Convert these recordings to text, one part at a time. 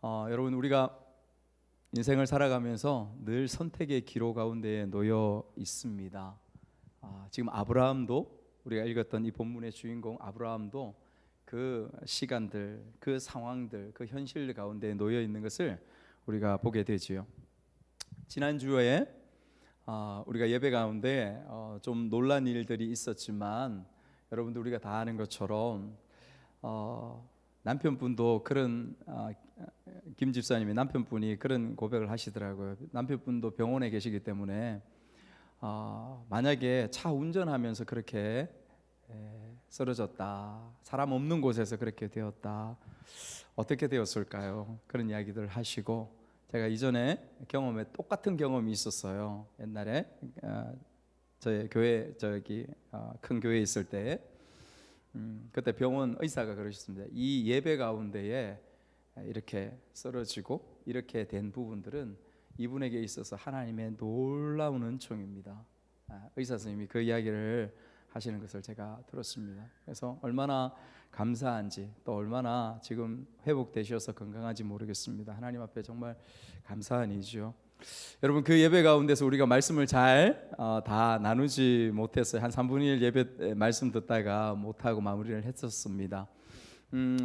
여러분, 우리가 인생을 살아가면서 늘 선택의 기로 가운데 놓여 있습니다. 지금 아브라함도, 우리가 읽었던 이 본문의 주인공 아브라함도 그 시간들, 그 상황들, 그 현실 가운데 놓여 있는 것을 우리가 보게 되지요. 지난주에 우리가 예배 가운데 좀 놀란 일들이 있었지만, 여러분들 우리가 다 아는 것처럼 남편분도 그런 김 집사님의 남편분이 그런 고백을 하시더라고요. 남편분도 병원에 계시기 때문에 만약에 차 운전하면서 그렇게 쓰러졌다, 사람 없는 곳에서 그렇게 되었다, 어떻게 되었을까요? 그런 이야기들 하시고, 제가 이전에 경험에 똑같은 경험이 있었어요. 옛날에 저희 교회, 큰 교회에 있을 때 그때 병원 의사가 그러셨습니다. 이 예배 가운데에 이렇게 쓰러지고 이렇게 된 부분들은 이분에게 있어서 하나님의 놀라운 은총입니다. 의사 선생님이 그 이야기를 하시는 것을 제가 들었습니다. 그래서 얼마나 감사한지, 또 얼마나 지금 회복되셔서 건강한지 모르겠습니다. 하나님 앞에 정말 감사한 일이죠. 여러분, 그 예배 가운데서 우리가 말씀을 잘 다 나누지 못했어요. 한 3분의 1 예배 말씀 듣다가 못하고 마무리를 했었습니다.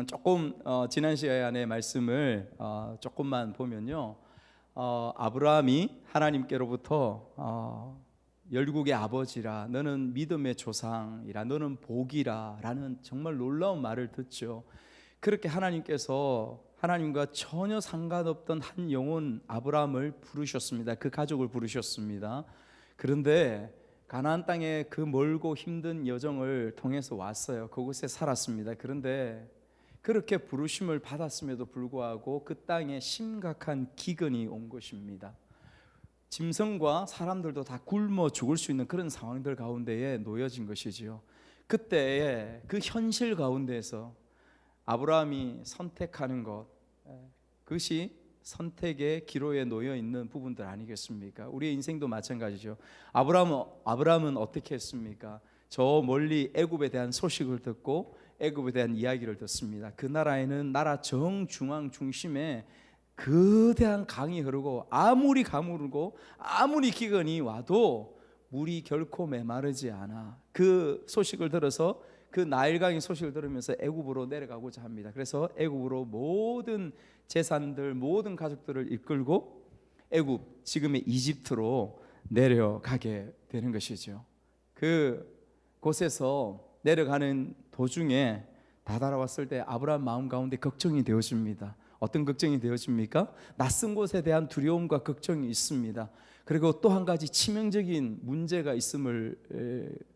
조금 지난 시간의 말씀을 조금만 보면요, 아브라함이 하나님께로부터 열국의 아버지라, 너는 믿음의 조상이라, 너는 복이라 라는 정말 놀라운 말을 듣죠. 그렇게 하나님께서 하나님과 전혀 상관없던 한 영혼 아브라함을 부르셨습니다. 그 가족을 부르셨습니다. 그런데 가나안 땅에 그 멀고 힘든 여정을 통해서 왔어요. 그곳에 살았습니다. 그런데 그렇게 부르심을 받았음에도 불구하고 그 땅에 심각한 기근이 온 것입니다. 짐승과 사람들도 다 굶어 죽을 수 있는 그런 상황들 가운데에 놓여진 것이지요. 그때의 그 현실 가운데에서 아브라함이 선택하는 것, 그것이 선택의 기로에 놓여 있는 부분들 아니겠습니까? 우리의 인생도 마찬가지죠. 아브라함은 어떻게 했습니까? 저 멀리 애굽에 대한 소식을 듣고 애굽에 대한 이야기를 듣습니다. 그 나라에는 나라 정중앙 중심에 거대한 강이 흐르고 아무리 가물고 아무리 기근이 와도 물이 결코 메마르지 않아. 그 소식을 들어서, 그 나일강의 소식을 들으면서 애굽으로 내려가고자 합니다. 그래서 애굽으로 모든 재산들, 모든 가족들을 이끌고 애굽, 지금의 이집트로 내려가게 되는 것이죠. 그 곳에서 내려가는 도중에 다다라왔을 때 아브라함 마음 가운데 걱정이 되어집니다. 어떤 걱정이 되어집니까? 낯선 곳에 대한 두려움과 걱정이 있습니다. 그리고 또 한 가지 치명적인 문제가 있음을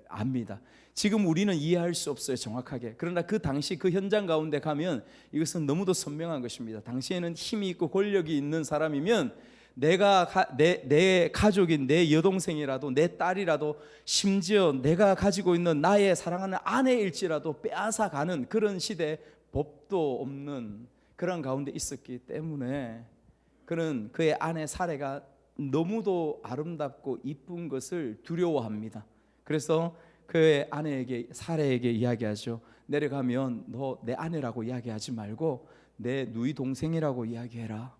압니다. 지금 우리는 이해할 수 없어요, 정확하게. 그러나 그 당시 그 현장 가운데 가면 이것은 너무도 선명한 것입니다. 당시에는 힘이 있고 권력이 있는 사람이면 내 가족인 내 여동생이라도, 내 딸이라도, 심지어 내가 가지고 있는 나의 사랑하는 아내일지라도 빼앗아가는 그런 시대, 법도 없는 그런 가운데 있었기 때문에 그는 그의 아내 사례가 너무도 아름답고 이쁜 것을 두려워합니다. 그래서 그의 아내에게, 사례에게 이야기하죠. 내려가면 너 내 아내라고 이야기하지 말고 내 누이 동생이라고 이야기해라.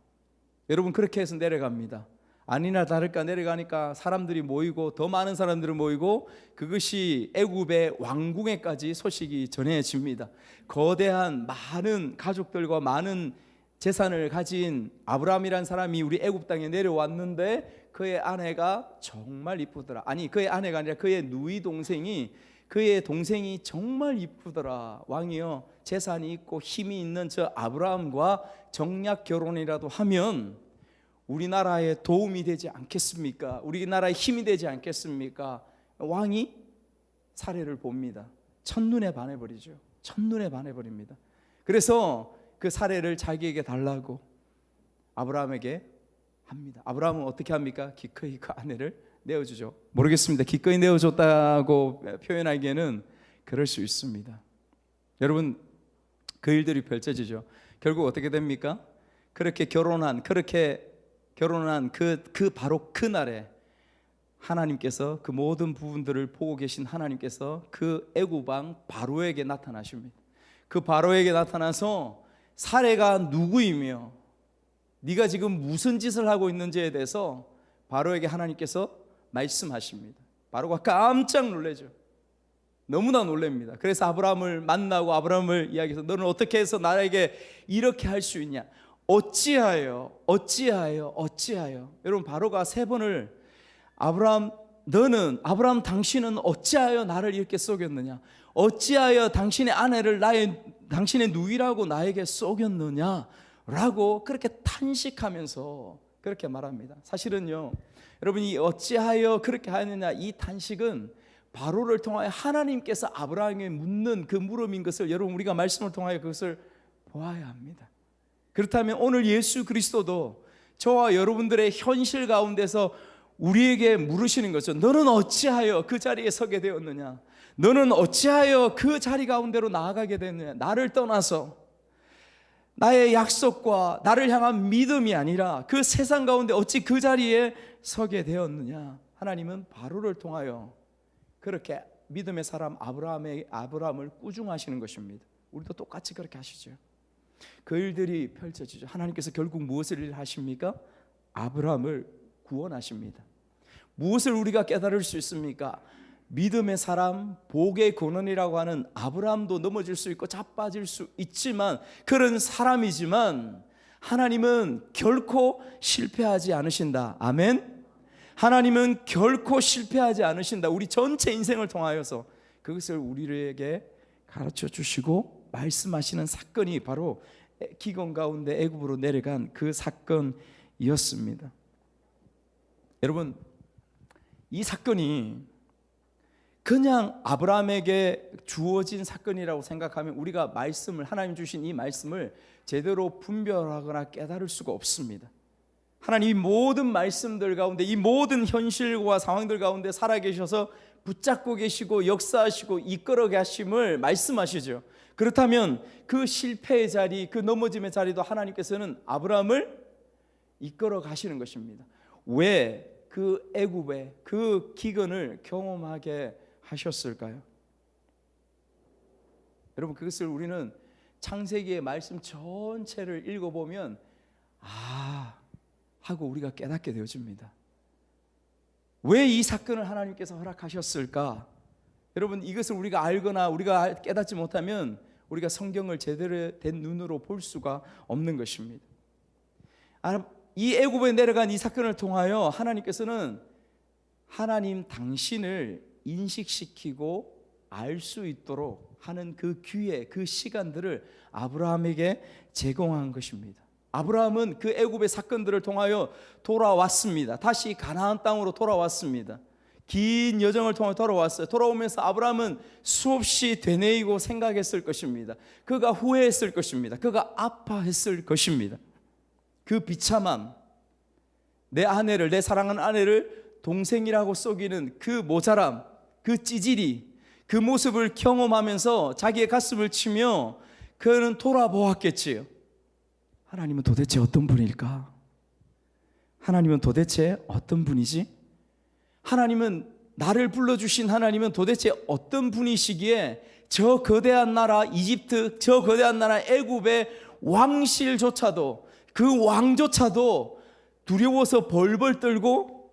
여러분, 그렇게 해서 내려갑니다. 아니나 다를까 내려가니까 사람들이 모이고, 더 많은 사람들이 모이고, 그것이 애굽의 왕궁에까지 소식이 전해집니다. 거대한 많은 가족들과 많은 재산을 가진 아브라함이라는 사람이 우리 애굽 땅에 내려왔는데 그의 아내가 정말 이쁘더라. 아니, 그의 아내가 아니라 그의 누이 동생이, 그의 동생이 정말 이쁘더라. 왕이여, 재산이 있고 힘이 있는 저 아브라함과 정략 결혼이라도 하면 우리나라에 도움이 되지 않겠습니까? 우리나라에 힘이 되지 않겠습니까? 왕이 사례를 봅니다. 첫눈에 반해버리죠. 첫눈에 반해버립니다. 그래서 그 사례를 자기에게 달라고 아브라함에게 합니다. 아브라함은 어떻게 합니까? 기꺼이 그 아내를 내어주죠. 모르겠습니다. 기꺼이 내어줬다고 표현하기에는 그럴 수 있습니다. 여러분, 그 일들이 펼쳐지죠. 결국 어떻게 됩니까? 그렇게 결혼한 바로 그 날에 하나님께서, 그 모든 부분들을 보고 계신 하나님께서 그 애굽 왕 바로에게 나타나십니다. 그 바로에게 나타나서 사례가 누구이며 네가 지금 무슨 짓을 하고 있는지에 대해서 바로에게 하나님께서 말씀하십니다. 바로가 깜짝 놀라죠. 너무나 놀랍니다. 그래서 아브라함을 만나고 아브라함을 이야기해서 너는 어떻게 해서 나에게 이렇게 할 수 있냐? 어찌하여. 여러분, 바로가 3번을 아브라함 당신은 어찌하여 나를 이렇게 속였느냐? 어찌하여 당신의 아내를 당신의 누이라고 나에게 속였느냐? 라고 그렇게 탄식하면서 그렇게 말합니다. 사실은요, 여러분이 어찌하여 그렇게 하느냐, 이 탄식은 바로를 통하여 하나님께서 아브라함에게 묻는 그 물음인 것을 여러분 우리가 말씀을 통하여 그것을 보아야 합니다. 그렇다면 오늘 예수 그리스도도 저와 여러분들의 현실 가운데서 우리에게 물으시는 거죠. 너는 어찌하여 그 자리에 서게 되었느냐? 너는 어찌하여 그 자리 가운데로 나아가게 됐느냐? 나를 떠나서 나의 약속과 나를 향한 믿음이 아니라 그 세상 가운데 어찌 그 자리에 서게 되었느냐? 하나님은 바로를 통하여 그렇게 믿음의 사람 아브라함을 꾸중하시는 것입니다. 우리도 똑같이 그렇게 하시죠. 그 일들이 펼쳐지죠. 하나님께서 결국 무엇을 하십니까? 아브라함을 구원하십니다. 무엇을 우리가 깨달을 수 있습니까? 믿음의 사람, 복의 근원이라고 하는 아브라함도 넘어질 수 있고 자빠질 수 있지만, 그런 사람이지만 하나님은 결코 실패하지 않으신다. 아멘. 하나님은 결코 실패하지 않으신다. 우리 전체 인생을 통하여서 그것을 우리에게 가르쳐 주시고 말씀하시는 사건이 바로 기근 가운데 애굽으로 내려간 그 사건이었습니다. 여러분, 이 사건이 그냥 아브라함에게 주어진 사건이라고 생각하면 우리가 하나님 주신 이 말씀을 제대로 분별하거나 깨달을 수가 없습니다. 하나님이 모든 말씀들 가운데, 이 모든 현실과 상황들 가운데 살아계셔서 붙잡고 계시고 역사하시고 이끌어 가심을 말씀하시죠. 그렇다면 그 실패의 자리, 그 넘어짐의 자리도 하나님께서는 아브라함을 이끌어 가시는 것입니다. 왜 그 애굽의 그 기근을 경험하게 하셨을까요? 여러분, 그것을 우리는 창세기의 말씀 전체를 읽어보면 하고 우리가 깨닫게 되어집니다. 왜 이 사건을 하나님께서 허락하셨을까? 여러분, 이것을 우리가 알거나 우리가 깨닫지 못하면 우리가 성경을 제대로 된 눈으로 볼 수가 없는 것입니다. 이 애굽에 내려간 이 사건을 통하여 하나님께서는 하나님 당신을 인식시키고 알 수 있도록 하는 그 기회, 그 시간들을 아브라함에게 제공한 것입니다. 아브라함은 그 애굽의 사건들을 통하여 돌아왔습니다. 다시 가나안 땅으로 돌아왔습니다. 긴 여정을 통해 돌아왔어요. 돌아오면서 아브라함은 수없이 되뇌이고 생각했을 것입니다. 그가 후회했을 것입니다. 그가 아파했을 것입니다. 그 비참함, 내 아내를, 내 사랑하는 아내를 동생이라고 속이는 그 모자람, 그 찌질이, 그 모습을 경험하면서 자기의 가슴을 치며 그는 돌아보았겠지요. 하나님은 도대체 어떤 분일까? 하나님은 도대체 어떤 분이지? 하나님은, 나를 불러주신 하나님은 도대체 어떤 분이시기에 저 거대한 나라 이집트, 저 거대한 나라 애굽의 왕실조차도, 그 왕조차도 두려워서 벌벌 떨고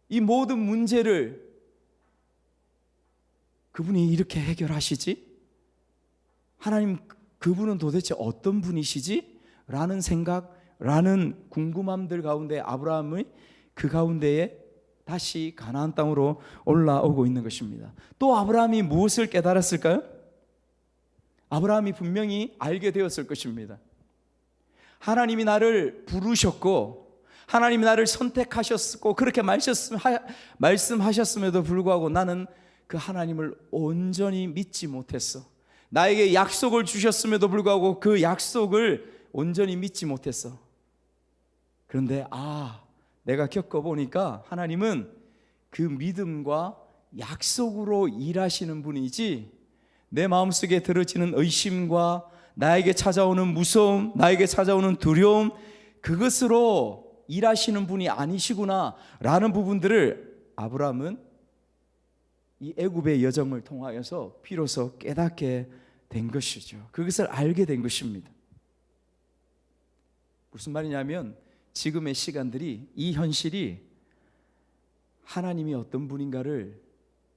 이 모든 문제를 그분이 이렇게 해결하시지? 하나님, 그분은 도대체 어떤 분이시지? 라는 생각, 라는 궁금함들 가운데 아브라함의 그 가운데에 다시 가나안 땅으로 올라오고 있는 것입니다. 또 아브라함이 무엇을 깨달았을까요? 아브라함이 분명히 알게 되었을 것입니다. 하나님이 나를 부르셨고 하나님이 나를 선택하셨고 그렇게 말씀하셨음에도 불구하고 나는 그 하나님을 온전히 믿지 못했어. 나에게 약속을 주셨음에도 불구하고 그 약속을 온전히 믿지 못했어. 그런데 내가 겪어보니까 하나님은 그 믿음과 약속으로 일하시는 분이지, 내 마음속에 들어지는 의심과 나에게 찾아오는 무서움, 나에게 찾아오는 두려움, 그것으로 일하시는 분이 아니시구나 라는 부분들을 아브라함은 이 애굽의 여정을 통하여서 비로소 깨닫게 된 것이죠. 그것을 알게 된 것입니다. 무슨 말이냐면 지금의 시간들이, 이 현실이 하나님이 어떤 분인가를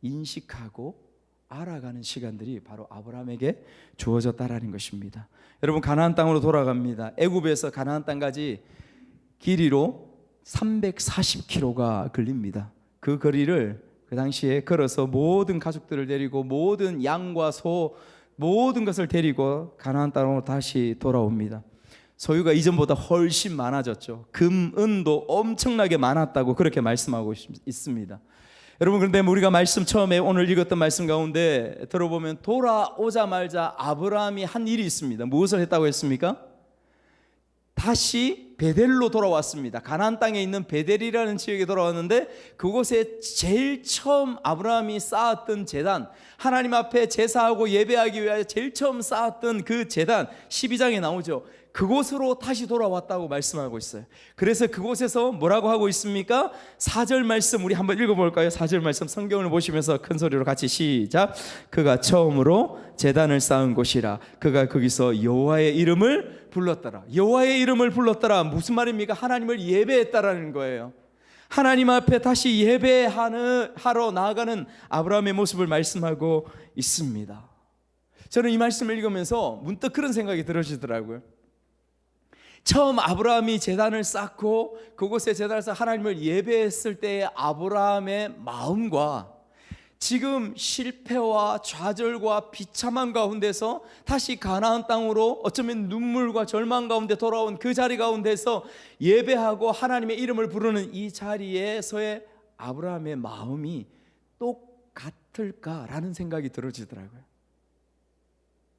인식하고 알아가는 시간들이 바로 아브라함에게 주어졌다라는 것입니다. 여러분, 가나안 땅으로 돌아갑니다. 애굽에서 가나안 땅까지 길이로 340km가 걸립니다. 그 거리를 그 당시에 걸어서 모든 가족들을 데리고 모든 양과 소 모든 것을 데리고 가나안 땅으로 다시 돌아옵니다. 소유가 이전보다 훨씬 많아졌죠. 금, 은도 엄청나게 많았다고 그렇게 말씀하고 있습니다. 여러분, 그런데 우리가 말씀 처음에 오늘 읽었던 말씀 가운데 들어보면 돌아오자마자 아브라함이 한 일이 있습니다. 무엇을 했다고 했습니까? 다시 베델로 돌아왔습니다. 가나안 땅에 있는 베델이라는 지역에 돌아왔는데 그곳에 제일 처음 아브라함이 쌓았던 제단, 하나님 앞에 제사하고 예배하기 위하여 제일 처음 쌓았던 그 제단, 12장에 나오죠. 그곳으로 다시 돌아왔다고 말씀하고 있어요. 그래서 그곳에서 뭐라고 하고 있습니까? 4절 말씀 우리 한번 읽어볼까요? 4절 말씀 성경을 보시면서 큰 소리로 같이 시작. 그가 처음으로 제단을 쌓은 곳이라. 그가 거기서 여호와의 이름을 불렀더라. 여호와의 이름을 불렀더라. 무슨 말입니까? 하나님을 예배했다라는 거예요. 하나님 앞에 다시 예배하러 나아가는 아브라함의 모습을 말씀하고 있습니다. 저는 이 말씀을 읽으면서 문득 그런 생각이 들어지더라고요. 처음 아브라함이 제단을 쌓고 그곳에 제단을 쌓아 하나님을 예배했을 때의 아브라함의 마음과 지금 실패와 좌절과 비참한 가운데서 다시 가나안 땅으로 어쩌면 눈물과 절망 가운데 돌아온 그 자리 가운데서 예배하고 하나님의 이름을 부르는 이 자리에서의 아브라함의 마음이 똑같을까라는 생각이 들어지더라고요.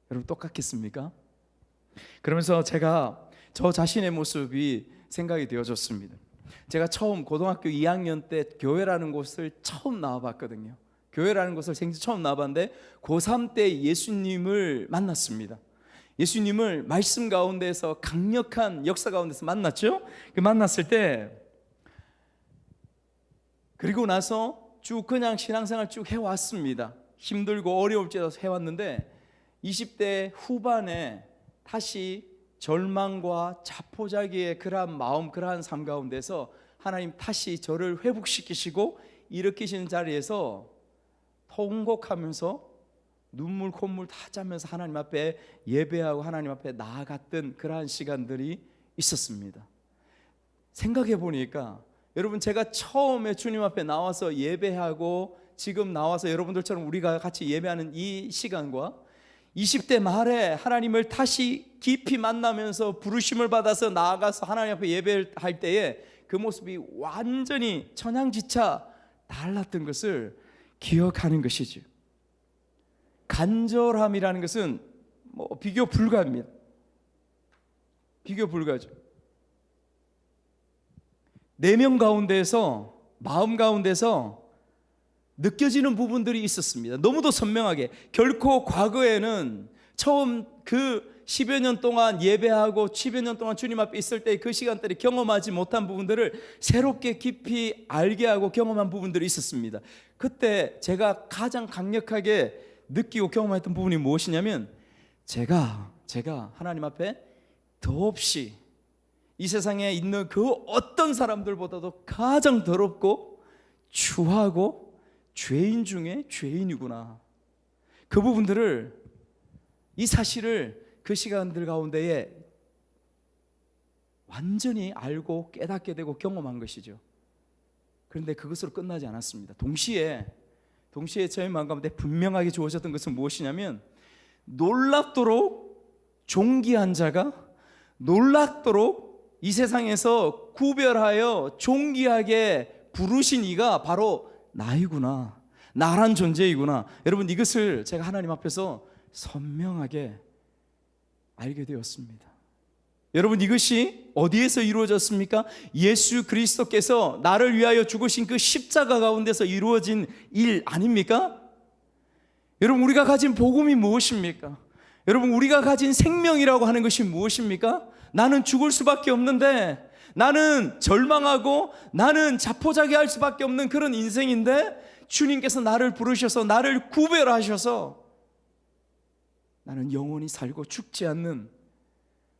여러분, 똑같겠습니까? 그러면서 제가 저 자신의 모습이 생각이 되어졌습니다. 제가 처음 고등학교 2학년 때 교회라는 곳을 처음 나와봤거든요. 교회라는 곳을 생전 처음 나와봤는데 고3 때 예수님을 만났습니다. 예수님을 말씀 가운데서 강력한 역사 가운데서 만났죠. 만났을 때 그리고 나서 쭉 그냥 신앙생활 쭉 해왔습니다. 힘들고 어려울지라도 해왔는데 20대 후반에 다시 절망과 자포자기의 그러한 마음, 그러한 삶 가운데서 하나님 다시 저를 회복시키시고 일으키시는 자리에서 통곡하면서 눈물 콧물 다 짜면서 하나님 앞에 예배하고 하나님 앞에 나아갔던 그러한 시간들이 있었습니다. 생각해 보니까 여러분, 제가 처음에 주님 앞에 나와서 예배하고 지금 나와서 여러분들처럼 우리가 같이 예배하는 이 시간과 20대 말에 하나님을 다시 깊이 만나면서 부르심을 받아서 나아가서 하나님 앞에 예배할 때에 그 모습이 완전히 천양지차 달랐던 것을 기억하는 것이죠. 간절함이라는 것은 비교 불가합니다. 비교 불가죠. 내면 가운데서, 마음 가운데서 느껴지는 부분들이 있었습니다. 너무도 선명하게. 결코 과거에는 처음 그 10여 년 동안 예배하고 10여 년 동안 주님 앞에 있을 때 그 시간들이 경험하지 못한 부분들을 새롭게 깊이 알게 하고 경험한 부분들이 있었습니다. 그때 제가 가장 강력하게 느끼고 경험했던 부분이 무엇이냐면 제가 하나님 앞에 더없이 이 세상에 있는 그 어떤 사람들보다도 가장 더럽고 추하고 죄인 중에 죄인이구나. 그 부분들을, 이 사실을 그 시간들 가운데에 완전히 알고 깨닫게 되고 경험한 것이죠. 그런데 그것으로 끝나지 않았습니다. 동시에 저의 마음 가운데 분명하게 주어졌던 것은 무엇이냐면 놀랍도록 존귀한 자가 놀랍도록 이 세상에서 구별하여 존귀하게 부르신 이가 바로 나이구나, 나란 존재이구나. 여러분, 이것을 제가 하나님 앞에서 선명하게 알게 되었습니다. 여러분, 이것이 어디에서 이루어졌습니까? 예수 그리스도께서 나를 위하여 죽으신 그 십자가 가운데서 이루어진 일 아닙니까? 여러분, 우리가 가진 복음이 무엇입니까? 여러분, 우리가 가진 생명이라고 하는 것이 무엇입니까? 나는 죽을 수밖에 없는데, 나는 절망하고 나는 자포자기할 수밖에 없는 그런 인생인데 주님께서 나를 부르셔서 나를 구별하셔서 나는 영원히 살고 죽지 않는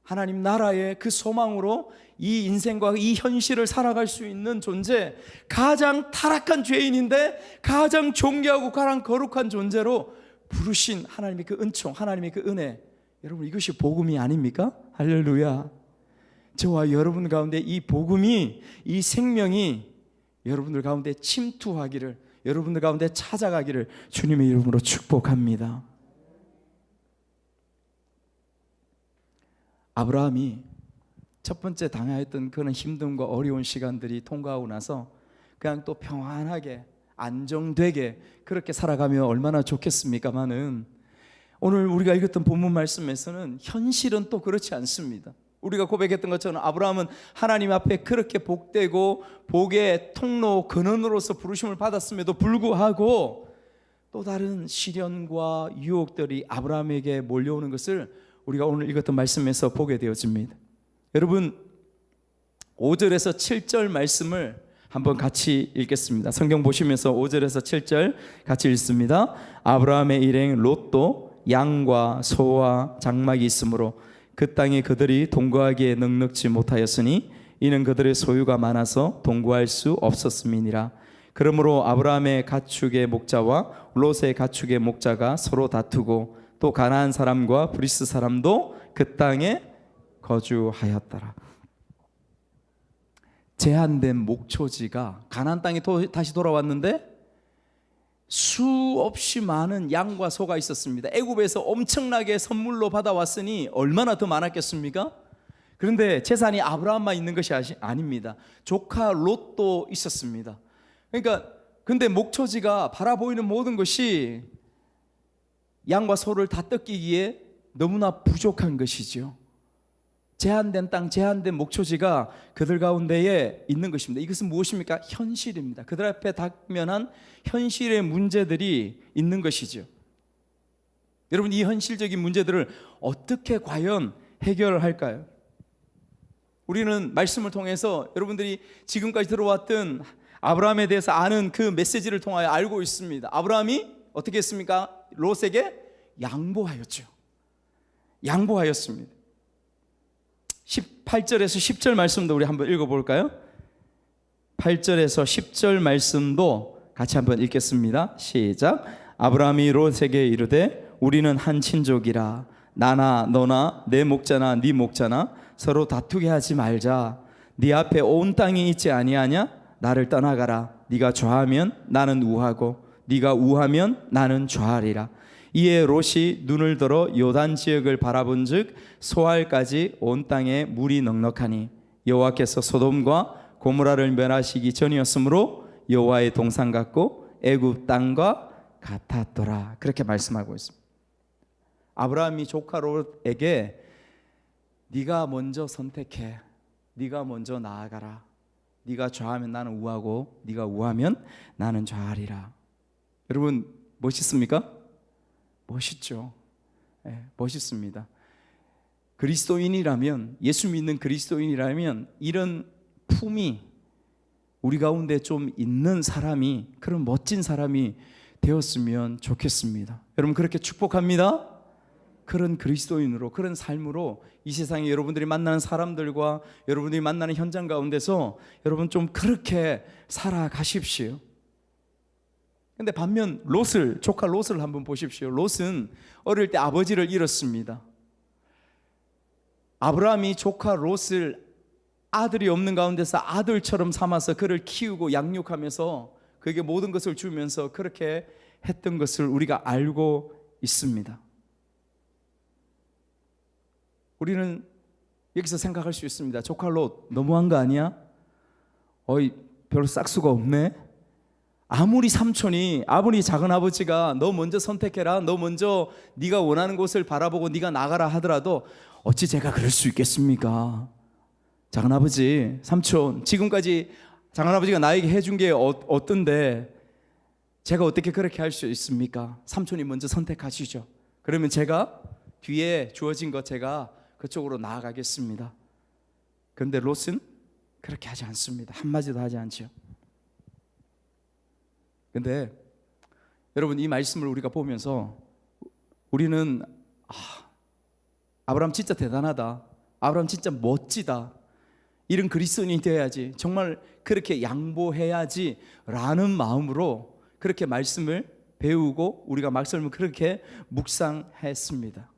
하나님 나라의 그 소망으로 이 인생과 이 현실을 살아갈 수 있는 존재, 가장 타락한 죄인인데 가장 존귀하고 가장 거룩한 존재로 부르신 하나님의 그 은총, 하나님의 그 은혜, 여러분 이것이 복음이 아닙니까? 할렐루야. 저와 여러분 가운데 이 복음이, 이 생명이 여러분들 가운데 침투하기를, 여러분들 가운데 찾아가기를 주님의 이름으로 축복합니다. 아브라함이 첫 번째 당하였던 그런 힘듦과 어려운 시간들이 통과하고 나서 그냥 또 평안하게 안정되게 그렇게 살아가면 얼마나 좋겠습니까마는, 오늘 우리가 읽었던 본문 말씀에서는 현실은 또 그렇지 않습니다. 우리가 고백했던 것처럼 아브라함은 하나님 앞에 그렇게 복되고 복의 통로 근원으로서 부르심을 받았음에도 불구하고 또 다른 시련과 유혹들이 아브라함에게 몰려오는 것을 우리가 오늘 읽었던 말씀에서 보게 되어집니다. 여러분 5절에서 7절 말씀을 한번 같이 읽겠습니다. 성경 보시면서 5절에서 7절 같이 읽습니다. 아브라함의 일행 롯도 양과 소와 장막이 있으므로 그 땅에 그들이 동거하기에 넉넉지 못하였으니 이는 그들의 소유가 많아서 동거할 수 없었음이니라. 그러므로 아브라함의 가축의 목자와 롯의 가축의 목자가 서로 다투고 또 가나안 사람과 브리스 사람도 그 땅에 거주하였더라. 제한된 목초지가 가나안 땅에 다시 돌아왔는데 수없이 많은 양과 소가 있었습니다. 애굽에서 엄청나게 선물로 받아왔으니 얼마나 더 많았겠습니까? 그런데 재산이 아브라함만 있는 것이 아닙니다. 조카 롯도 있었습니다. 그러니까 근데 목초지가 바라보이는 모든 것이 양과 소를 다 뜯기기에 너무나 부족한 것이죠. 제한된 땅, 제한된 목초지가 그들 가운데에 있는 것입니다. 이것은 무엇입니까? 현실입니다. 그들 앞에 당면한 현실의 문제들이 있는 것이죠. 여러분 이 현실적인 문제들을 어떻게 과연 해결할까요? 우리는 말씀을 통해서 여러분들이 지금까지 들어왔던 아브라함에 대해서 아는 그 메시지를 통하여 알고 있습니다. 아브라함이 어떻게 했습니까? 롯에게 양보하였죠. 양보하였습니다. 18절에서 10절 말씀도 우리 한번 읽어볼까요? 8절에서 10절 말씀도 같이 한번 읽겠습니다. 시작. 아브라함이 롯에게 이르되 우리는 한 친족이라 나나 너나 내 목자나 네 목자나 서로 다투게 하지 말자. 네 앞에 온 땅이 있지 아니하냐? 나를 떠나가라. 네가 좌하면 나는 우하고 네가 우하면 나는 좌하리라. 이에 롯이 눈을 들어 요단 지역을 바라본즉 소알까지 온 땅에 물이 넉넉하니 여호와께서 소돔과 고모라를 멸하시기 전이었으므로 여호와의 동산 같고 애굽 땅과 같았더라. 그렇게 말씀하고 있습니다. 아브라함이 조카 롯에게 네가 먼저 선택해, 네가 먼저 나아가라. 네가 좌하면 나는 우하고 네가 우하면 나는 좌하리라. 여러분 멋있습니까? 멋있죠. 네, 멋있습니다. 그리스도인이라면, 예수 믿는 그리스도인이라면 이런 품이 우리 가운데 좀 있는 사람이, 그런 멋진 사람이 되었으면 좋겠습니다. 여러분 그렇게 축복합니다. 그런 그리스도인으로, 그런 삶으로 이 세상에 여러분들이 만나는 사람들과 여러분들이 만나는 현장 가운데서 여러분 좀 그렇게 살아가십시오. 근데 반면 롯을, 조카 롯을 한번 보십시오. 롯은 어릴 때 아버지를 잃었습니다. 아브라함이 조카 롯을 아들이 없는 가운데서 아들처럼 삼아서 그를 키우고 양육하면서 그에게 모든 것을 주면서 그렇게 했던 것을 우리가 알고 있습니다. 우리는 여기서 생각할 수 있습니다. 조카 롯 너무한 거 아니야? 별로 싹수가 없네. 아무리 삼촌이, 아무리 작은 아버지가 너 먼저 선택해라, 너 먼저 네가 원하는 곳을 바라보고 네가 나가라 하더라도 어찌 제가 그럴 수 있겠습니까? 작은 아버지, 삼촌, 지금까지 작은 아버지가 나에게 해준 게 어떤데 제가 어떻게 그렇게 할 수 있습니까? 삼촌이 먼저 선택하시죠. 그러면 제가 뒤에 주어진 것 제가 그쪽으로 나아가겠습니다. 그런데 롯은 그렇게 하지 않습니다. 한마디도 하지 않죠. 근데 여러분 이 말씀을 우리가 보면서 우리는 아브라함 진짜 대단하다. 아브라함 진짜 멋지다, 이런 그리스도인이 되어야지, 정말 그렇게 양보해야지 라는 마음으로 그렇게 말씀을 배우고 우리가 말씀을 그렇게 묵상했습니다.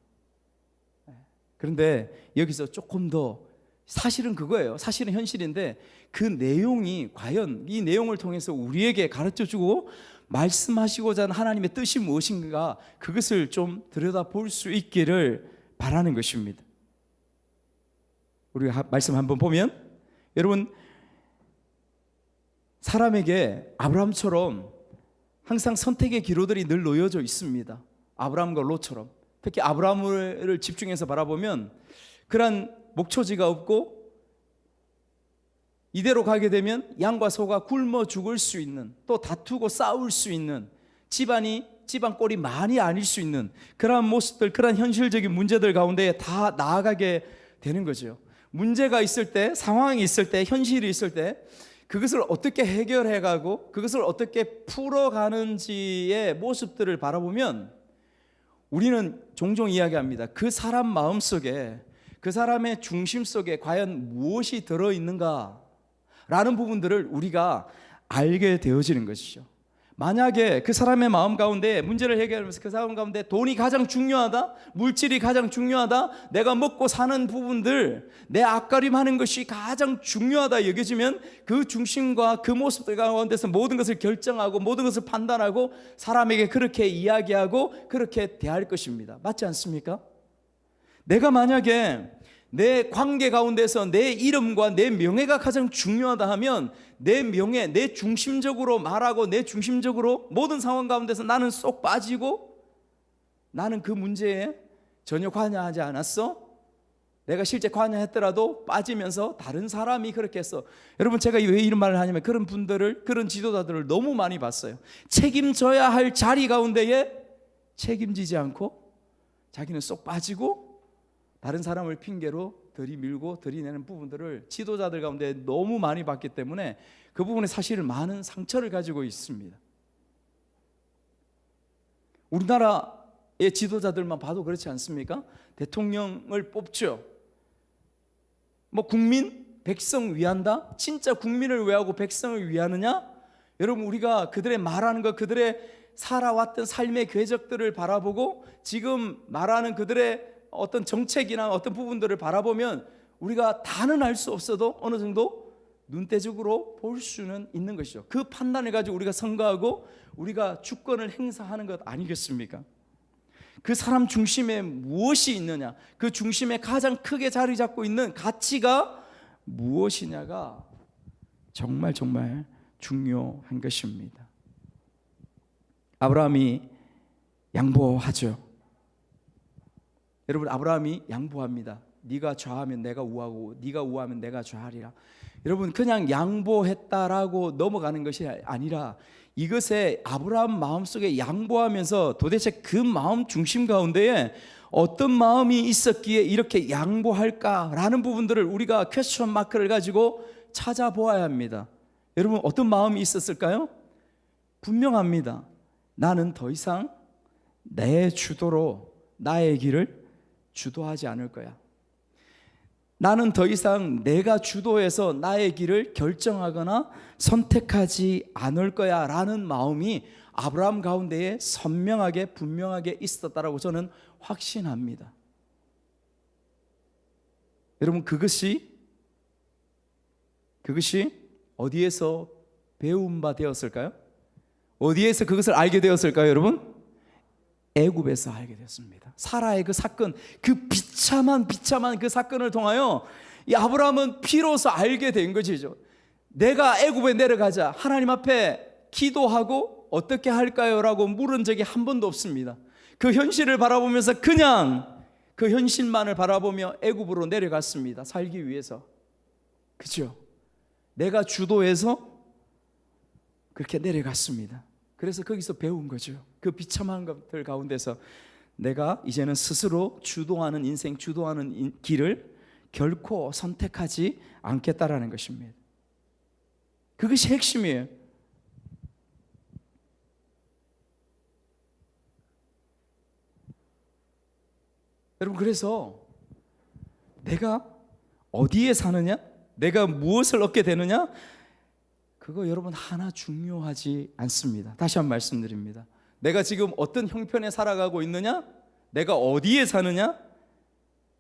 그런데 여기서 조금 더, 사실은 그거예요. 사실은 현실인데 그 내용이 과연 이 내용을 통해서 우리에게 가르쳐주고 말씀하시고자 하는 하나님의 뜻이 무엇인가, 그것을 좀 들여다볼 수 있기를 바라는 것입니다. 우리가 말씀 한번 보면, 여러분, 사람에게 아브라함처럼 항상 선택의 기로들이 늘 놓여져 있습니다. 아브라함과 롯처럼. 특히 아브라함을 집중해서 바라보면 그러한 목초지가 없고 이대로 가게 되면 양과 소가 굶어 죽을 수 있는, 또 다투고 싸울 수 있는, 집안 꼴이 많이 아닐 수 있는 그러한 모습들, 그러한 현실적인 문제들 가운데 다 나아가게 되는 거죠. 문제가 있을 때, 상황이 있을 때, 현실이 있을 때 그것을 어떻게 해결해가고 그것을 어떻게 풀어가는지의 모습들을 바라보면 우리는 종종 이야기합니다. 그 사람 마음속에, 그 사람의 중심 속에 과연 무엇이 들어있는가 라는 부분들을 우리가 알게 되어지는 것이죠. 만약에 그 사람의 마음 가운데 문제를 해결하면서 그 사람 가운데 돈이 가장 중요하다, 물질이 가장 중요하다, 내가 먹고 사는 부분들, 내 앞가림하는 것이 가장 중요하다 여겨지면 그 중심과 그 모습들 가운데서 모든 것을 결정하고 모든 것을 판단하고 사람에게 그렇게 이야기하고 그렇게 대할 것입니다. 맞지 않습니까? 내가 만약에 내 관계 가운데서 내 이름과 내 명예가 가장 중요하다 하면 내 명예, 내 중심적으로 말하고 내 중심적으로 모든 상황 가운데서 나는 쏙 빠지고 나는 그 문제에 전혀 관여하지 않았어. 내가 실제 관여했더라도 빠지면서 다른 사람이 그렇게 했어. 여러분, 제가 왜 이런 말을 하냐면 그런 분들을, 그런 지도자들을 너무 많이 봤어요. 책임져야 할 자리 가운데에 책임지지 않고 자기는 쏙 빠지고 다른 사람을 핑계로 들이밀고 들이내는 부분들을 지도자들 가운데 너무 많이 봤기 때문에 그 부분에 사실은 많은 상처를 가지고 있습니다. 우리나라의 지도자들만 봐도 그렇지 않습니까? 대통령을 뽑죠. 뭐 국민, 백성 위한다? 진짜 국민을 위하고 백성을 위하느냐? 여러분, 우리가 그들의 말하는 것, 그들의 살아왔던 삶의 궤적들을 바라보고 지금 말하는 그들의 어떤 정책이나 어떤 부분들을 바라보면 우리가 다는 알 수 없어도 어느 정도 눈대중으로 볼 수는 있는 것이죠. 그 판단을 가지고 우리가 선거하고 우리가 주권을 행사하는 것 아니겠습니까? 그 사람 중심에 무엇이 있느냐, 그 중심에 가장 크게 자리 잡고 있는 가치가 무엇이냐가 정말 중요한 것입니다. 아브라함이 양보하죠. 여러분, 아브라함이 양보합니다. 네가 좌하면 내가 우하고 네가 우하면 내가 좌하리라. 여러분, 그냥 양보했다라고 넘어가는 것이 아니라 이것에 아브라함 마음속에 양보하면서 도대체 그 마음 중심 가운데에 어떤 마음이 있었기에 이렇게 양보할까라는 부분들을 우리가 퀘스천 마크를 가지고 찾아보아야 합니다. 여러분, 어떤 마음이 있었을까요? 분명합니다. 나는 더 이상 내 주도로 나의 길을 주도하지 않을 거야. 나는 더 이상 내가 주도해서 나의 길을 결정하거나 선택하지 않을 거야 라는 마음이 아브라함 가운데에 선명하게 분명하게 있었다라고 저는 확신합니다. 여러분, 그것이 어디에서 배운 바 되었을까요? 어디에서 그것을 알게 되었을까요, 여러분? 애굽에서 알게 됐습니다. 사라의 그 사건, 그 비참한 그 사건을 통하여 이 아브라함은 비로소 알게 된 것이죠. 내가 애굽에 내려가자 하나님 앞에 기도하고 어떻게 할까요? 라고 물은 적이 한 번도 없습니다. 그 현실을 바라보면서 그냥 그 현실만을 바라보며 애굽으로 내려갔습니다. 살기 위해서. 그죠? 내가 주도해서 그렇게 내려갔습니다. 그래서 거기서 배운 거죠. 그 비참한 것들 가운데서 내가 이제는 스스로 주도하는 인생, 주도하는 길을 결코 선택하지 않겠다라는 것입니다. 그것이 핵심이에요. 여러분, 그래서 내가 어디에 사느냐, 내가 무엇을 얻게 되느냐, 그거 여러분 하나 중요하지 않습니다. 다시 한번 말씀드립니다. 내가 지금 어떤 형편에 살아가고 있느냐, 내가 어디에 사느냐,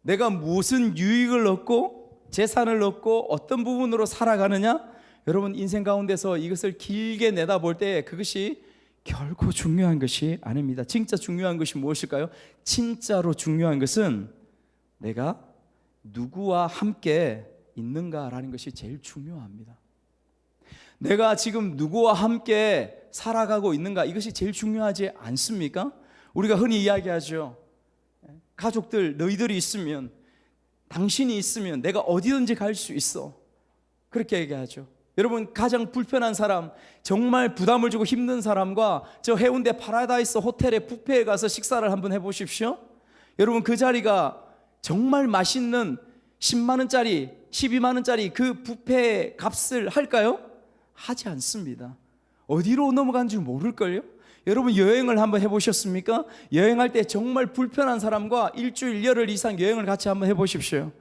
내가 무슨 유익을 얻고 재산을 얻고 어떤 부분으로 살아가느냐, 여러분 인생 가운데서 이것을 길게 내다볼 때 그것이 결코 중요한 것이 아닙니다. 진짜 중요한 것이 무엇일까요? 진짜로 중요한 것은 내가 누구와 함께 있는가라는 것이 제일 중요합니다. 내가 지금 누구와 함께 살아가고 있는가, 이것이 제일 중요하지 않습니까? 우리가 흔히 이야기하죠. 가족들, 너희들이 있으면, 당신이 있으면 내가 어디든지 갈 수 있어, 그렇게 얘기하죠. 여러분, 가장 불편한 사람, 정말 부담을 주고 힘든 사람과 저 해운대 파라다이스 호텔의 뷔페에 가서 식사를 한번 해보십시오. 여러분, 그 자리가 정말 맛있는 10만 원짜리, 12만 원짜리 그 뷔페 값을 할까요? 하지 않습니다. 어디로 넘어간 줄 모를걸요? 여러분, 여행을 한번 해보셨습니까? 여행할 때 정말 불편한 사람과 일주일, 열흘 이상 여행을 같이 한번 해보십시오.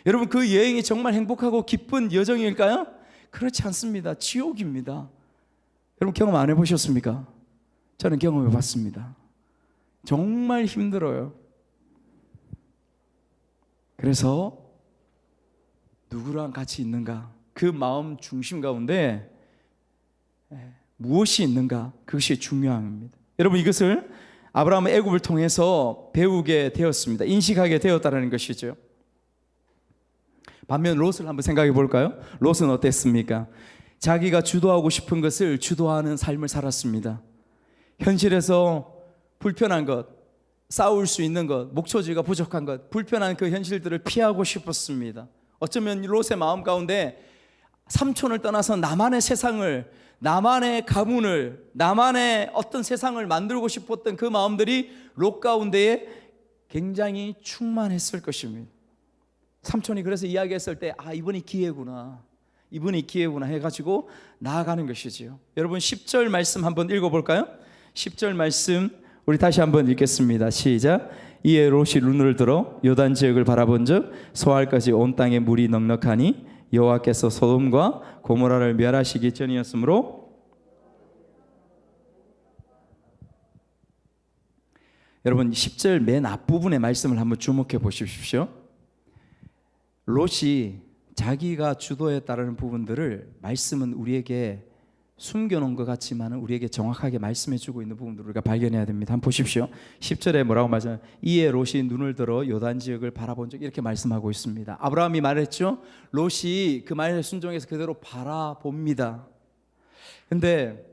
여러분, 그 여행이 정말 행복하고 기쁜 여정일까요? 그렇지 않습니다. 지옥입니다. 여러분, 경험 안 해보셨습니까? 저는 경험해 봤습니다. 정말 힘들어요. 그래서 누구랑 같이 있는가, 그 마음 중심 가운데 무엇이 있는가, 그것이 중요합니다. 여러분, 이것을 아브라함의 애굽을 통해서 배우게 되었습니다. 인식하게 되었다는 것이죠. 반면 롯을 한번 생각해 볼까요? 롯은 어땠습니까? 자기가 주도하고 싶은 것을 주도하는 삶을 살았습니다. 현실에서 불편한 것, 싸울 수 있는 것, 목초지가 부족한 것, 불편한 그 현실들을 피하고 싶었습니다. 어쩌면 롯의 마음 가운데 삼촌을 떠나서 나만의 세상을, 나만의 가문을, 나만의 어떤 세상을 만들고 싶었던 그 마음들이 롯 가운데에 굉장히 충만했을 것입니다. 삼촌이 그래서 이야기했을 때, 아, 이번이 기회구나, 이번이 기회구나 해가지고 나아가는 것이지요. 여러분, 10절 말씀 한번 읽어볼까요? 10절 말씀 우리 다시 한번 읽겠습니다. 시작. 이에 롯이 눈을 들어 요단 지역을 바라본즉 소알까지 온 땅에 물이 넉넉하니 여호와께서 소돔과 고모라를 멸하시기 전이었으므로. 여러분, 10절 맨 앞부분의 말씀을 한번 주목해 보십시오. 롯이 자기가 주도에 따르는 부분들을 말씀은 우리에게 숨겨놓은 것 같지만 우리에게 정확하게 말씀해주고 있는 부분들을 우리가 발견해야 됩니다. 한번 보십시오. 10절에 뭐라고 말하잖아요. 이에 롯이 눈을 들어 요단 지역을 바라본 적, 이렇게 말씀하고 있습니다. 아브라함이 말했죠. 롯이 그 말에 순종해서 그대로 바라봅니다. 근데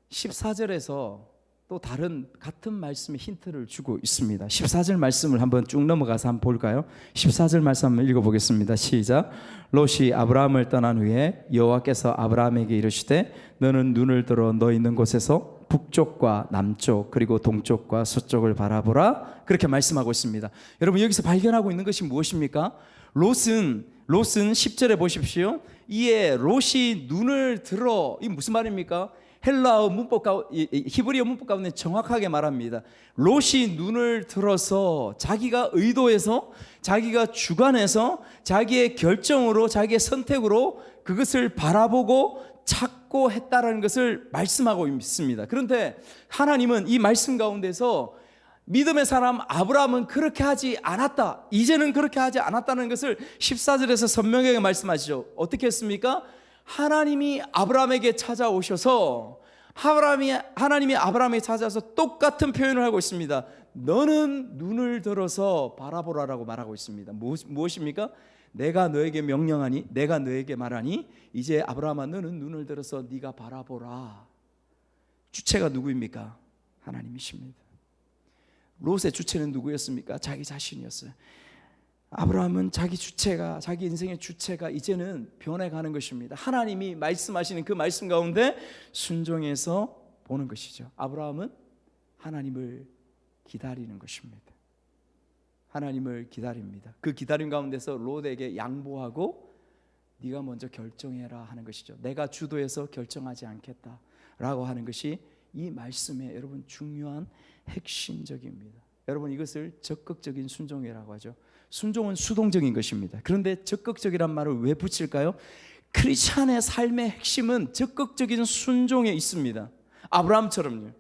14절에서 또 다른 같은 말씀의 힌트를 주고 있습니다. 14절 말씀을 한번 쭉 넘어가서 한번 볼까요? 14절 말씀 한번 읽어보겠습니다. 시작. 롯이 아브라함을 떠난 후에 여호와께서 아브라함에게 이르시되 너는 눈을 들어 너 있는 곳에서 북쪽과 남쪽 그리고 동쪽과 서쪽을 바라보라, 그렇게 말씀하고 있습니다. 여러분, 여기서 발견하고 있는 것이 무엇입니까? 롯은 10절에 보십시오. 이에 롯이 눈을 들어, 이 무슨 말입니까? 헬라어 문법 히브리어 문법 가운데 정확하게 말합니다. 롯이 눈을 들어서 자기가 의도해서, 자기가 주관해서, 자기의 결정으로, 자기의 선택으로 그것을 바라보고 찾고 했다라는 것을 말씀하고 있습니다. 그런데 하나님은 이 말씀 가운데서 믿음의 사람 아브라함은 그렇게 하지 않았다, 이제는 그렇게 하지 않았다는 것을 14절에서 선명하게 말씀하시죠. 어떻게 했습니까? 하나님이 아브라함에게 찾아오셔서 하나님이 아브라함에게 찾아서 똑같은 표현을 하고 있습니다. 너는 눈을 들어서 바라보라라고 말하고 있습니다. 무엇입니까? 내가 너에게 명령하니, 내가 너에게 말하니 이제 아브라함아 너는 눈을 들어서 네가 바라보라. 주체가 누구입니까? 하나님이십니다. 롯의 주체는 누구였습니까? 자기 자신이었어요. 아브라함은 자기 주체가, 자기 인생의 주체가 이제는 변해가는 것입니다. 하나님이 말씀하시는 그 말씀 가운데 순종해서 보는 것이죠. 아브라함은 하나님을 기다리는 것입니다. 하나님을 기다립니다. 그 기다림 가운데서 롯에게 양보하고 네가 먼저 결정해라 하는 것이죠. 내가 주도해서 결정하지 않겠다라고 하는 것이 이 말씀의 여러분 중요한 핵심적입니다. 여러분, 이것을 적극적인 순종이라고 하죠. 순종은 수동적인 것입니다. 그런데 적극적이란 말을 왜 붙일까요? 크리스찬의 삶의 핵심은 적극적인 순종에 있습니다. 아브라함처럼요.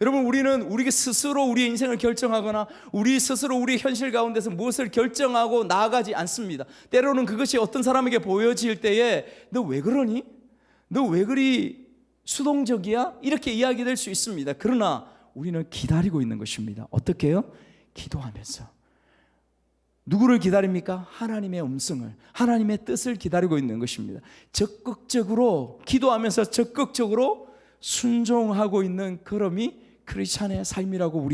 여러분, 우리는 우리 스스로 우리의 인생을 결정하거나 우리 스스로 우리의 현실 가운데서 무엇을 결정하고 나아가지 않습니다. 때로는 그것이 어떤 사람에게 보여질 때에 너 왜 그러니? 너 왜 그리 수동적이야? 이렇게 이야기될 수 있습니다. 그러나 우리는 기다리고 있는 것입니다. 어떻게 해요? 기도하면서. 누구를 기다립니까? 하나님의 음성을, 하나님의 뜻을 기다리고 있는 것입니다. 적극적으로 기도하면서 적극적으로 순종하고 있는 걸음이 크리스찬의 삶이라고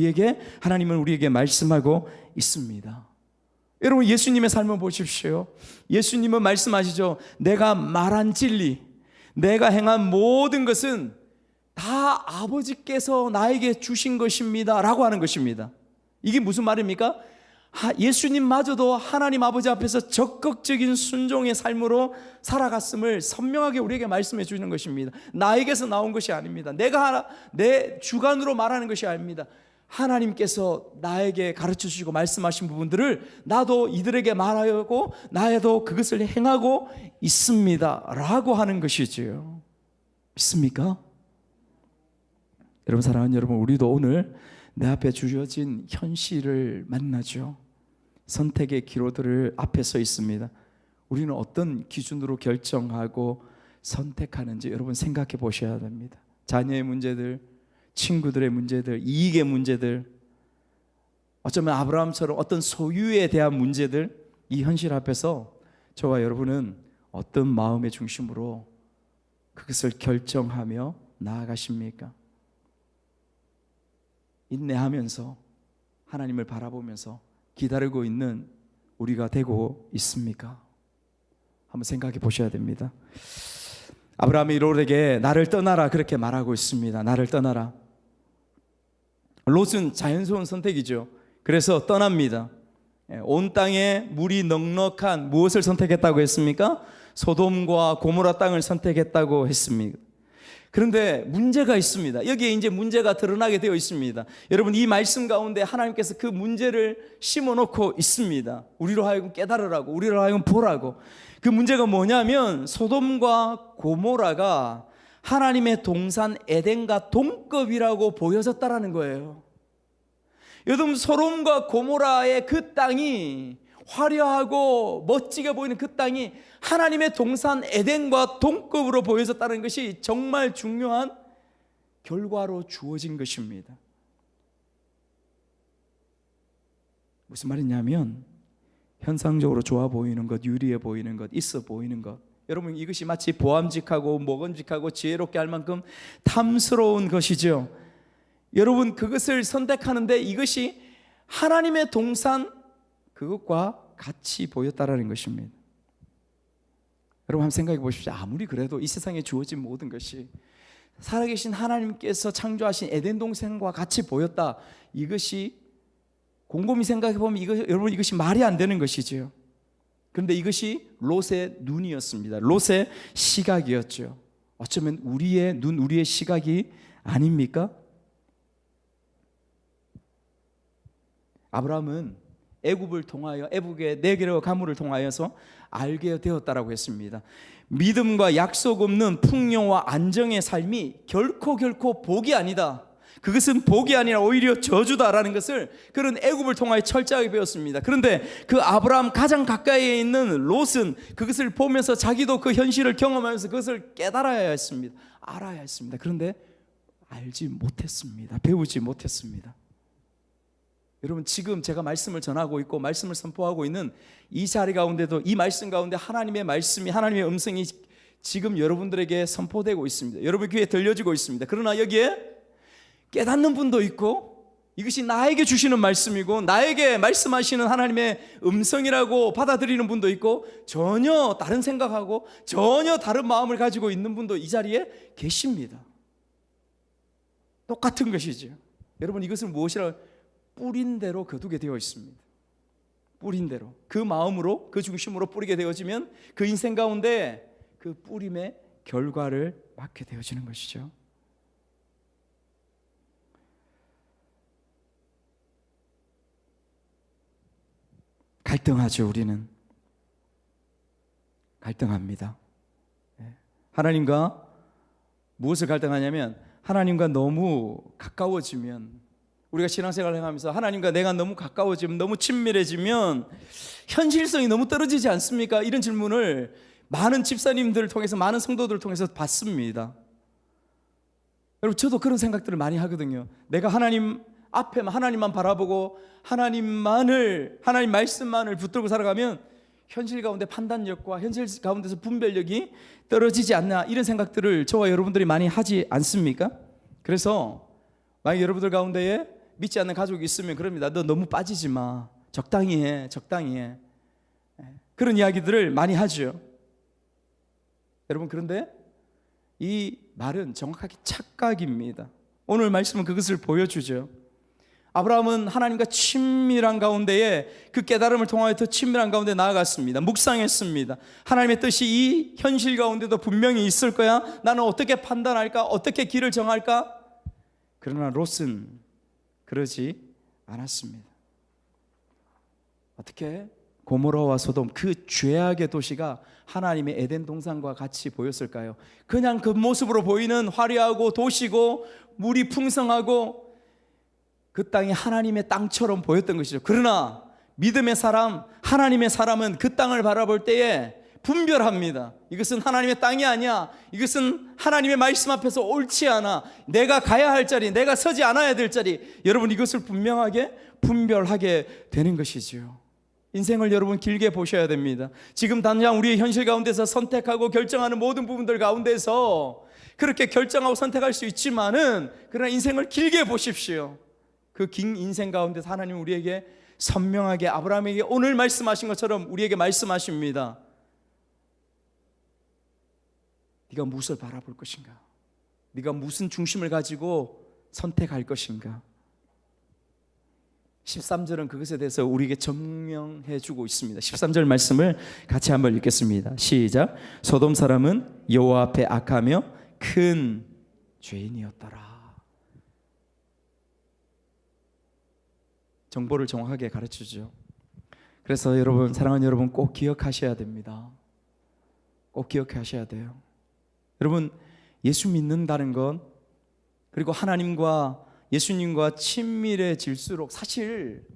하나님은 우리에게 말씀하고 있습니다. 여러분, 예수님의 삶을 보십시오. 예수님은 말씀하시죠. 내가 말한 진리, 내가 행한 모든 것은 다 아버지께서 나에게 주신 것입니다 라고 하는 것입니다. 이게 무슨 말입니까? 예수님마저도 하나님 아버지 앞에서 적극적인 순종의 삶으로 살아갔음을 선명하게 우리에게 말씀해 주는 것입니다. 나에게서 나온 것이 아닙니다. 내가 내 주관으로 말하는 것이 아닙니다. 하나님께서 나에게 가르쳐 주시고 말씀하신 부분들을 나도 이들에게 말하고 나도 그것을 행하고 있습니다 라고 하는 것이지요. 믿습니까? 여러분, 사랑하는 여러분, 우리도 오늘 내 앞에 주어진 현실을 만나죠. 선택의 기로들을 앞에 서 있습니다. 우리는 어떤 기준으로 결정하고 선택하는지 여러분 생각해 보셔야 됩니다. 자녀의 문제들, 친구들의 문제들, 이익의 문제들, 어쩌면 아브라함처럼 어떤 소유에 대한 문제들, 이 현실 앞에서 저와 여러분은 어떤 마음의 중심으로 그것을 결정하며 나아가십니까? 인내하면서 하나님을 바라보면서 기다리고 있는 우리가 되고 있습니까? 한번 생각해 보셔야 됩니다. 아브라함이 롯에게 나를 떠나라 그렇게 말하고 있습니다. 나를 떠나라. 롯은 자연스러운 선택이죠. 그래서 떠납니다. 온 땅에 물이 넉넉한 무엇을 선택했다고 했습니까? 소돔과 고모라 땅을 선택했다고 했습니다. 그런데 문제가 있습니다. 여기에 이제 문제가 드러나게 되어 있습니다. 여러분, 이 말씀 가운데 하나님께서 그 문제를 심어놓고 있습니다. 우리로 하여금 깨달으라고, 우리로 하여금 보라고. 그 문제가 뭐냐면 소돔과 고모라가 하나님의 동산 에덴과 동급이라고 보여졌다라는 거예요. 여러분, 소돔과 고모라의 그 땅이 화려하고 멋지게 보이는 그 땅이 하나님의 동산 에덴과 동급으로 보여졌다는 것이 정말 중요한 결과로 주어진 것입니다. 무슨 말이냐면 현상적으로 좋아 보이는 것, 유리해 보이는 것, 있어 보이는 것, 여러분, 이것이 마치 보암직하고 먹음직하고 지혜롭게 할 만큼 탐스러운 것이죠. 여러분, 그것을 선택하는데 이것이 하나님의 동산 그것과 같이 보였다라는 것입니다. 여러분, 한번 생각해 보십시오. 아무리 그래도 이 세상에 주어진 모든 것이 살아계신 하나님께서 창조하신 에덴 동산과 같이 보였다. 이것이 곰곰이 생각해 보면 여러분, 이것이 말이 안 되는 것이죠. 그런데 이것이 롯의 눈이었습니다. 롯의 시각이었죠. 어쩌면 우리의 눈, 우리의 시각이 아닙니까? 아브라함은 애굽을 통하여 애굽의 네게르 가문을 통하여서 알게 되었다라고 했습니다. 믿음과 약속 없는 풍요와 안정의 삶이 결코 복이 아니다. 그것은 복이 아니라 오히려 저주다라는 것을 그런 애굽을 통하여 철저하게 배웠습니다. 그런데 그 아브라함 가장 가까이에 있는 롯은 그것을 보면서 자기도 그 현실을 경험하면서 그것을 깨달아야 했습니다. 알아야 했습니다. 그런데 알지 못했습니다. 배우지 못했습니다. 여러분, 지금 제가 말씀을 전하고 있고 말씀을 선포하고 있는 이 자리 가운데도 이 말씀 가운데 하나님의 말씀이, 하나님의 음성이 지금 여러분들에게 선포되고 있습니다. 여러분 귀에 들려지고 있습니다. 그러나 여기에 깨닫는 분도 있고 이것이 나에게 주시는 말씀이고 나에게 말씀하시는 하나님의 음성이라고 받아들이는 분도 있고 전혀 다른 생각하고 전혀 다른 마음을 가지고 있는 분도 이 자리에 계십니다. 똑같은 것이죠. 여러분, 이것은 무엇이라고? 뿌린 대로 거두게 되어 있습니다. 뿌린 대로, 그 마음으로, 그 중심으로 뿌리게 되어지면 그 인생 가운데 그 뿌림의 결과를 맞게 되어지는 것이죠. 갈등하죠. 우리는 갈등합니다. 하나님과 무엇을 갈등하냐면, 하나님과 너무 가까워지면, 우리가 신앙생활을 하면서 하나님과 내가 너무 가까워지면, 너무 친밀해지면 현실성이 너무 떨어지지 않습니까? 이런 질문을 많은 집사님들을 통해서, 많은 성도들을 통해서 받습니다. 여러분, 저도 그런 생각들을 많이 하거든요. 내가 하나님 앞에만, 하나님만 바라보고 하나님 말씀만을 붙들고 살아가면 현실 가운데 판단력과 현실 가운데서 분별력이 떨어지지 않나, 이런 생각들을 저와 여러분들이 많이 하지 않습니까? 그래서 만약 여러분들 가운데에 믿지 않는 가족이 있으면 그럽니다. 너 너무 빠지지 마, 적당히 해. 그런 이야기들을 많이 하죠. 여러분, 그런데 이 말은 정확하게 착각입니다. 오늘 말씀은 그것을 보여주죠. 아브라함은 하나님과 친밀한 가운데에, 그 깨달음을 통하여 더 친밀한 가운데 나아갔습니다. 묵상했습니다. 하나님의 뜻이 이 현실 가운데도 분명히 있을 거야. 나는 어떻게 판단할까? 어떻게 길을 정할까? 그러나 롯은 그러지 않았습니다. 어떻게? 고모라와 소돔, 그 죄악의 도시가 하나님의 에덴 동산과 같이 보였을까요? 그냥 그 모습으로 보이는 화려하고 도시고 물이 풍성하고 그 땅이 하나님의 땅처럼 보였던 것이죠. 그러나 믿음의 사람, 하나님의 사람은 그 땅을 바라볼 때에 분별합니다. 이것은 하나님의 땅이 아니야. 이것은 하나님의 말씀 앞에서 옳지 않아. 내가 가야 할 자리, 내가 서지 않아야 될 자리. 여러분, 이것을 분명하게 분별하게 되는 것이지요. 인생을 여러분 길게 보셔야 됩니다. 지금 당장 우리의 현실 가운데서 선택하고 결정하는 모든 부분들 가운데서 그렇게 결정하고 선택할 수 있지만은, 그러나 인생을 길게 보십시오. 그 긴 인생 가운데서 하나님 우리에게 선명하게, 아브라함에게 오늘 말씀하신 것처럼 우리에게 말씀하십니다. 네가 무엇을 바라볼 것인가? 네가 무슨 중심을 가지고 선택할 것인가? 13절은 그것에 대해서 우리에게 증명해 주고 있습니다. 13절 말씀을 같이 한번 읽겠습니다. 시작. 소돔 사람은 여호와 앞에 악하며 큰 죄인이었더라. 정보를 정확하게 가르쳐주죠. 그래서 여러분, 사랑하는 여러분, 꼭 기억하셔야 됩니다. 꼭 기억하셔야 돼요. 여러분, 예수 믿는다는 것, 그리고 하나님과 예수님과 친밀해질수록 사실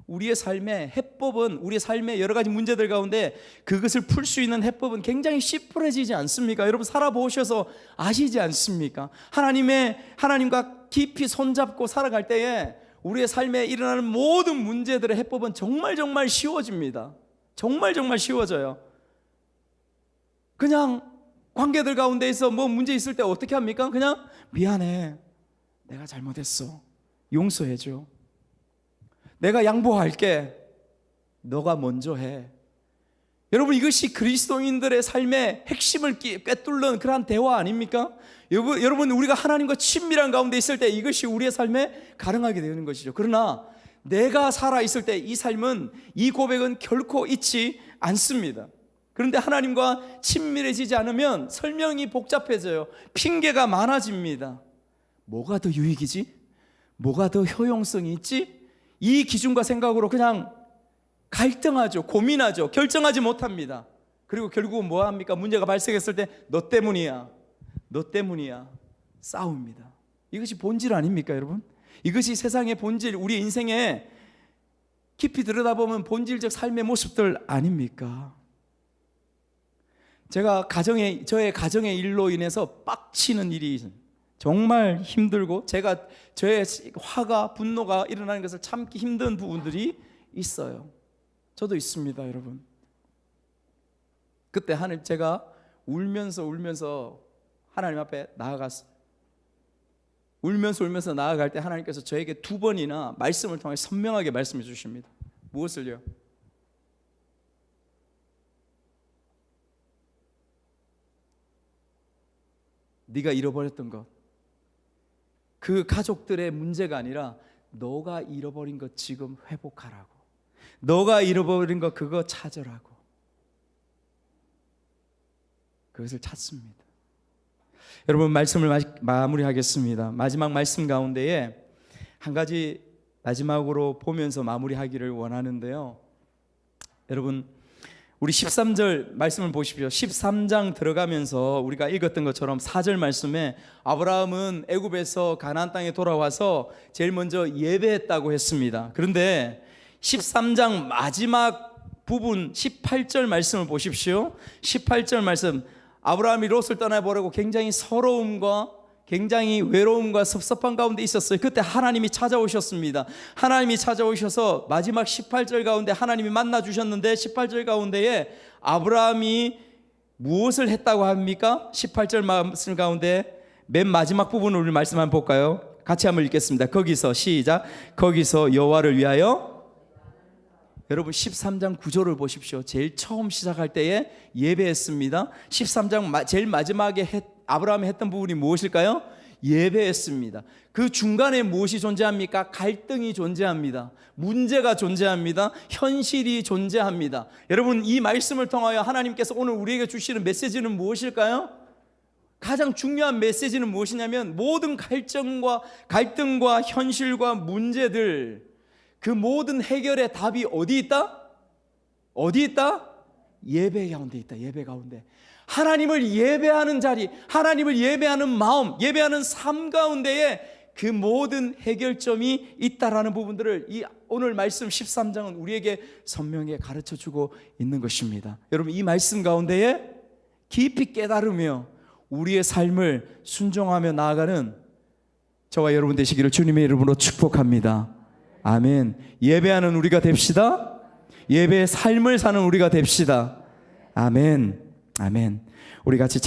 우리의 삶의 해법은, 우리의 삶의 여러 가지 문제들 가운데 그것을 풀 수 있는 해법은 굉장히 시플해지지 않습니까? 여러분, 살아보셔서 아시지 않습니까? 하나님과 깊이 손잡고 살아갈 때에 우리의 삶에 일어나는 모든 문제들의 해법은 정말 쉬워집니다. 정말 쉬워져요. 그냥 관계들 가운데에서 뭐 문제 있을 때 어떻게 합니까? 그냥 미안해, 내가 잘못했어, 용서해줘, 내가 양보할게, 너가 먼저 해. 여러분, 이것이 그리스도인들의 삶의 핵심을 꿰뚫는 그러한 대화 아닙니까? 여러분, 우리가 하나님과 친밀한 가운데 있을 때 이것이 우리의 삶에 가능하게 되는 것이죠. 그러나 내가 살아있을 때 이 삶은, 이 고백은 결코 있지 않습니다. 그런데 하나님과 친밀해지지 않으면 설명이 복잡해져요. 핑계가 많아집니다. 뭐가 더 유익이지? 뭐가 더 효용성이 있지? 이 기준과 생각으로 그냥 갈등하죠. 고민하죠. 결정하지 못합니다. 그리고 결국은 뭐 합니까? 문제가 발생했을 때 너 때문이야, 너 때문이야, 싸웁니다. 이것이 본질 아닙니까, 여러분? 이것이 세상의 본질, 우리 인생에 깊이 들여다보면 본질적 삶의 모습들 아닙니까? 저의 가정의 일로 인해서 빡치는 일이, 정말 힘들고 저의 화가, 분노가 일어나는 것을 참기 힘든 부분들이 있어요. 저도 있습니다, 여러분. 그때 제가 울면서 하나님 앞에 나아갔어요. 울면서 나아갈 때 하나님께서 저에게 2번이나 말씀을 통해 선명하게 말씀해 주십니다. 무엇을요? 네가 잃어버렸던 것, 그 가족들의 문제가 아니라 너가 잃어버린 것 지금 회복하라고, 너가 잃어버린 것 그거 찾으라고. 그것을 찾습니다. 여러분, 말씀을 마무리하겠습니다. 마지막 말씀 가운데에 한 가지 마지막으로 보면서 마무리하기를 원하는데요, 여러분, 우리 13절 말씀을 보십시오. 13장 들어가면서 우리가 읽었던 것처럼 4절 말씀에 아브라함은 애굽에서 가나안 땅에 돌아와서 제일 먼저 예배했다고 했습니다. 그런데 13장 마지막 부분 18절 말씀을 보십시오. 18절 말씀, 아브라함이 롯을 떠나보려고 굉장히 서러움과 굉장히 외로움과 섭섭한 가운데 있었어요. 그때 하나님이 찾아오셨습니다. 하나님이 찾아오셔서 마지막 18절 가운데 하나님이 만나 주셨는데 18절 가운데에 아브라함이 무엇을 했다고 합니까? 18절 말씀 가운데 맨 마지막 부분을 우리 말씀 한번 볼까요? 같이 한번 읽겠습니다. 거기서 시작. 거기서 여호와를 위하여, 여러분 13장 9절을 보십시오. 제일 처음 시작할 때에 예배했습니다. 13장 제일 마지막에 아브라함이 했던 부분이 무엇일까요? 예배했습니다. 그 중간에 무엇이 존재합니까? 갈등이 존재합니다. 문제가 존재합니다. 현실이 존재합니다. 여러분, 이 말씀을 통하여 하나님께서 오늘 우리에게 주시는 메시지는 무엇일까요? 가장 중요한 메시지는 무엇이냐면 모든 갈등과 현실과 문제들, 그 모든 해결의 답이 어디 있다? 어디 있다? 예배 가운데 있다. 예배 가운데. 하나님을 예배하는 자리, 하나님을 예배하는 마음, 예배하는 삶 가운데에 그 모든 해결점이 있다라는 부분들을 이 오늘 말씀 13장은 우리에게 선명하게 가르쳐주고 있는 것입니다. 여러분, 이 말씀 가운데에 깊이 깨달으며 우리의 삶을 순종하며 나아가는 저와 여러분 되시기를 주님의 이름으로 축복합니다. 아멘. 예배하는 우리가 됩시다. 예배의 삶을 사는 우리가 됩시다. 아멘. 아멘. 우리 같이